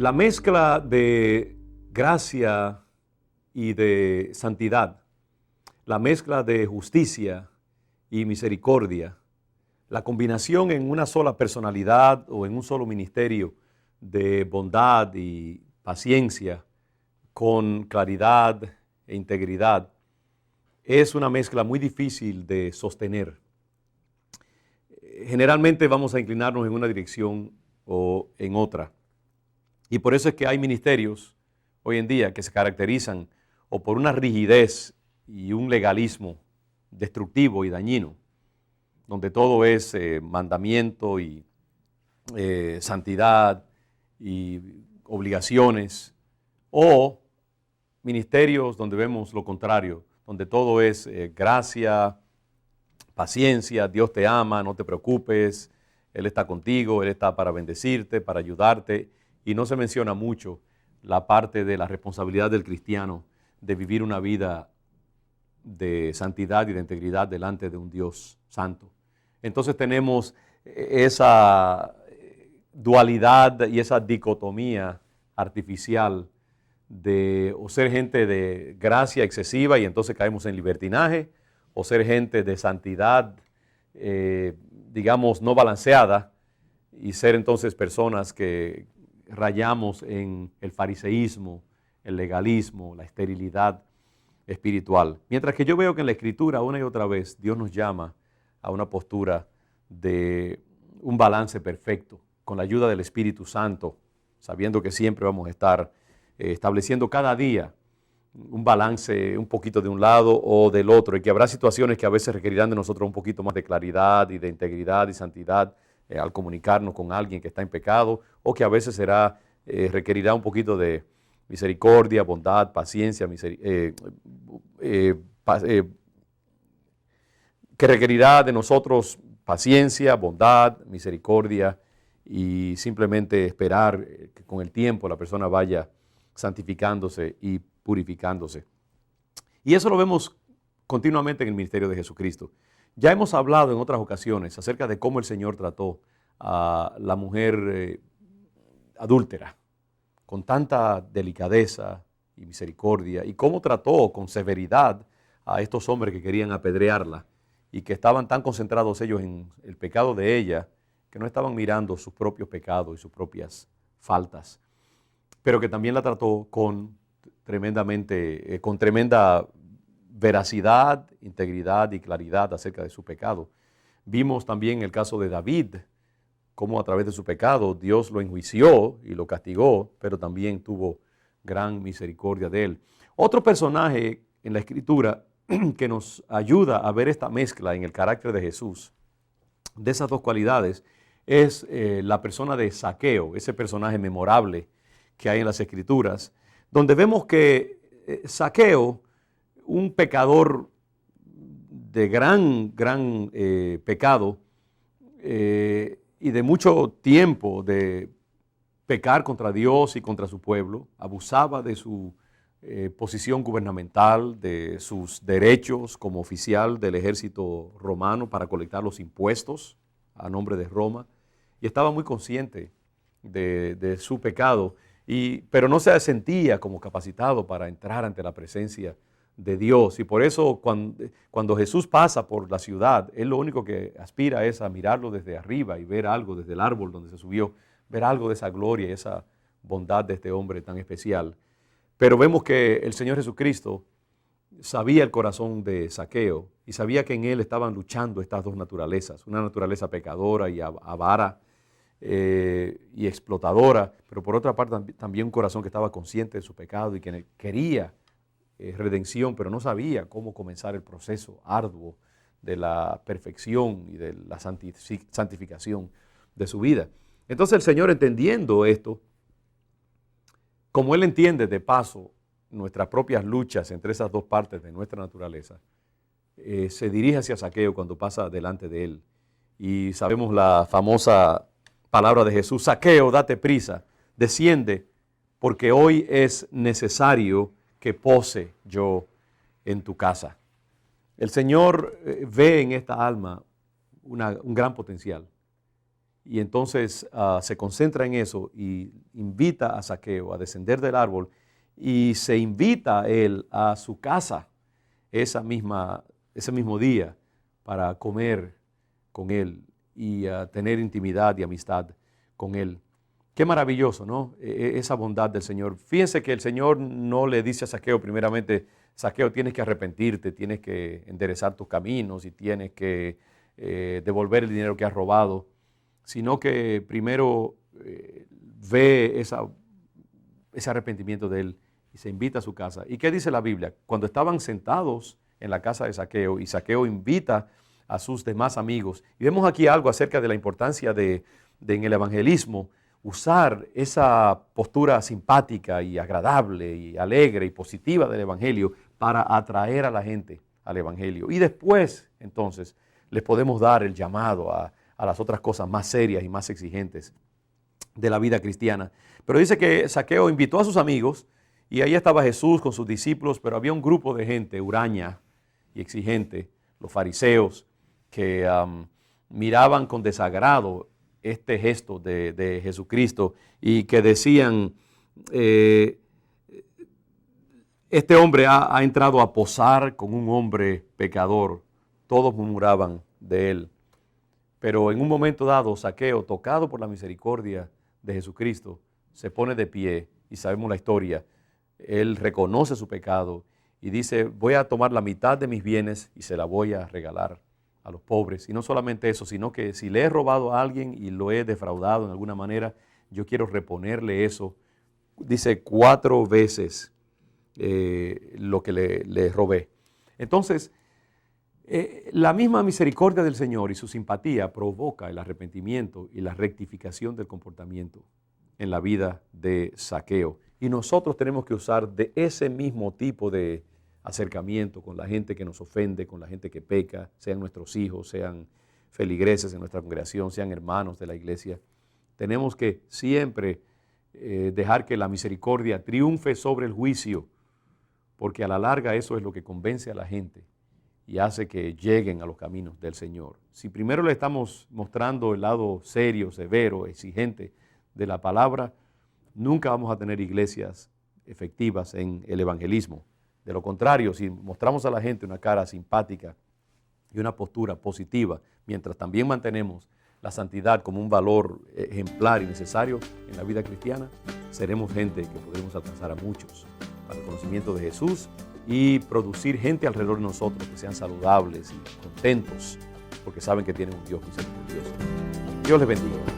La mezcla de gracia y de santidad, la mezcla de justicia y misericordia, la combinación en una sola personalidad o en un solo ministerio de bondad y paciencia con claridad e integridad, es una mezcla muy difícil de sostener. Generalmente vamos a inclinarnos en una dirección o en otra. Y por eso es que hay ministerios hoy en día que se caracterizan o por una rigidez y un legalismo destructivo y dañino, donde todo es mandamiento y santidad y obligaciones, o ministerios donde vemos lo contrario, donde todo es gracia, paciencia, Dios te ama, no te preocupes, Él está contigo, Él está para bendecirte, para ayudarte, y no se menciona mucho la parte de la responsabilidad del cristiano de vivir una vida de santidad y de integridad delante de un Dios santo. Entonces tenemos esa dualidad y esa dicotomía artificial de o ser gente de gracia excesiva y entonces caemos en libertinaje, o ser gente de santidad, digamos, no balanceada, y ser entonces personas que rayamos en el fariseísmo, el legalismo, la esterilidad espiritual. Mientras que yo veo que en la Escritura una y otra vez Dios nos llama a una postura de un balance perfecto, con la ayuda del Espíritu Santo, sabiendo que siempre vamos a estar estableciendo cada día un balance un poquito de un lado o del otro, y que habrá situaciones que a veces requerirán de nosotros un poquito más de claridad y de integridad y santidad al comunicarnos con alguien que está en pecado, o que a veces requerirá un poquito de misericordia, bondad, paciencia, que requerirá de nosotros paciencia, bondad, misericordia, y simplemente esperar que con el tiempo la persona vaya santificándose y purificándose. Y eso lo vemos continuamente en el ministerio de Jesucristo. Ya hemos hablado en otras ocasiones acerca de cómo el Señor trató a la mujer adúltera con tanta delicadeza y misericordia, y cómo trató con severidad a estos hombres que querían apedrearla y que estaban tan concentrados ellos en el pecado de ella que no estaban mirando sus propios pecados y sus propias faltas, pero que también la trató con tremenda veracidad, integridad y claridad acerca de su pecado. Vimos también el caso de David, cómo a través de su pecado Dios lo enjuició y lo castigó, pero también tuvo gran misericordia de él. Otro personaje en la Escritura que nos ayuda a ver esta mezcla en el carácter de Jesús, de esas dos cualidades, es la persona de Zaqueo, ese personaje memorable que hay en las Escrituras, donde vemos que Zaqueo, un pecador de gran pecado y de mucho tiempo de pecar contra Dios y contra su pueblo, abusaba de su posición gubernamental, de sus derechos como oficial del ejército romano para colectar los impuestos a nombre de Roma, y estaba muy consciente de su pecado, pero no se sentía como capacitado para entrar ante la presencia de Dios. Y por eso cuando Jesús pasa por la ciudad, él lo único que aspira es a mirarlo desde arriba y ver algo desde el árbol donde se subió, ver algo de esa gloria y esa bondad de este hombre tan especial. Pero vemos que el Señor Jesucristo sabía el corazón de Zaqueo y sabía que en él estaban luchando estas dos naturalezas, una naturaleza pecadora y avara y explotadora, pero por otra parte también un corazón que estaba consciente de su pecado y que quería redención, pero no sabía cómo comenzar el proceso arduo de la perfección y de la santificación de su vida. Entonces el Señor, entendiendo esto, como Él entiende de paso nuestras propias luchas entre esas dos partes de nuestra naturaleza, se dirige hacia Zaqueo cuando pasa delante de él. Y sabemos la famosa palabra de Jesús: Zaqueo, date prisa, desciende, porque hoy es necesario que pose yo en tu casa. El Señor ve en esta alma un gran potencial, Y entonces se concentra en eso y invita a Zaqueo a descender del árbol y se invita a él a su casa ese mismo día para comer con él y tener intimidad y amistad con él. Qué maravilloso, ¿no? Esa bondad del Señor. Fíjense que el Señor no le dice a Zaqueo primeramente, Zaqueo, tienes que arrepentirte, tienes que enderezar tus caminos y tienes que devolver el dinero que has robado, sino que primero ve ese arrepentimiento de él y se invita a su casa. ¿Y qué dice la Biblia? Cuando estaban sentados en la casa de Zaqueo y Zaqueo invita a sus demás amigos, y vemos aquí algo acerca de la importancia en el evangelismo, usar esa postura simpática y agradable y alegre y positiva del evangelio para atraer a la gente al evangelio. Y después, entonces, les podemos dar el llamado a las otras cosas más serias y más exigentes de la vida cristiana. Pero dice que Zaqueo invitó a sus amigos y ahí estaba Jesús con sus discípulos, pero había un grupo de gente huraña y exigente, los fariseos, que miraban con desagrado este gesto de Jesucristo y que decían, este hombre ha entrado a posar con un hombre pecador. Todos murmuraban de él. Pero en un momento dado, Zaqueo, tocado por la misericordia de Jesucristo, se pone de pie y sabemos la historia. Él reconoce su pecado y dice, voy a tomar la mitad de mis bienes y se la voy a regalar a los pobres. Y no solamente eso, sino que si le he robado a alguien y lo he defraudado en alguna manera, yo quiero reponerle eso. Dice 4 veces lo que le robé. Entonces, la misma misericordia del Señor y su simpatía provoca el arrepentimiento y la rectificación del comportamiento en la vida de Zaqueo. Y nosotros tenemos que usar de ese mismo tipo de acercamiento con la gente que nos ofende, con la gente que peca, sean nuestros hijos, sean feligreses en nuestra congregación, sean hermanos de la iglesia. Tenemos que siempre dejar que la misericordia triunfe sobre el juicio, porque a la larga eso es lo que convence a la gente y hace que lleguen a los caminos del Señor. Si primero le estamos mostrando el lado serio, severo, exigente de la palabra, nunca vamos a tener iglesias efectivas en el evangelismo. De lo contrario, si mostramos a la gente una cara simpática y una postura positiva, mientras también mantenemos la santidad como un valor ejemplar y necesario en la vida cristiana, seremos gente que podremos alcanzar a muchos para el conocimiento de Jesús y producir gente alrededor de nosotros que sean saludables y contentos porque saben que tienen un Dios misericordioso. Dios les bendiga.